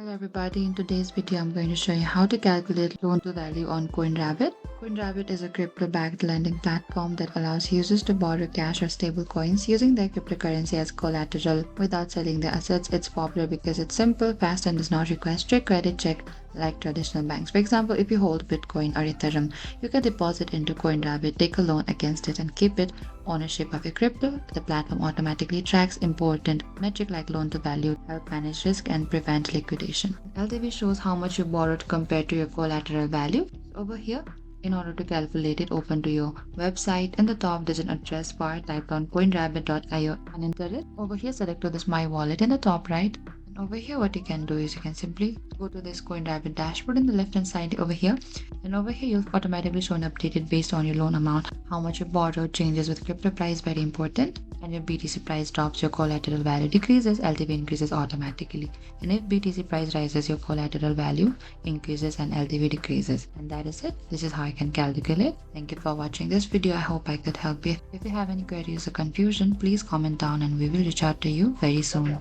Hello everybody, in today's video I'm going to show you how to calculate loan to value on CoinRabbit. CoinRabbit is a crypto-backed lending platform that allows users to borrow cash or stable coins using their cryptocurrency as collateral without selling their assets. It's popular because it's simple, fast and does not require strict credit check like traditional banks. For example, if you hold Bitcoin or Ethereum, you can deposit into CoinRabbit, take a loan against it and keep it ownership of your crypto. The platform automatically tracks important metrics like loan to value, help manage risk and prevent liquidation. LTV shows how much you borrowed compared to your collateral value. Over here, in order to calculate it, open to your website. In the top, there's an address bar. Type down coinrabbit.io and enter it. Over here, select to this My Wallet in the top right. And over here, what you can do is you can simply go to this CoinRabbit dashboard in the left hand side over here. And over here, you'll automatically show an updated based on your loan amount. How much you borrowed changes with crypto price, very important. And your BTC price drops, your collateral value decreases, LTV increases automatically. And if BTC price rises, your collateral value increases and LTV decreases. And that is it. This is how I can calculate. Thank you for watching this video. I hope I could help you. If you have any queries or confusion, please comment down and we will reach out to you very soon.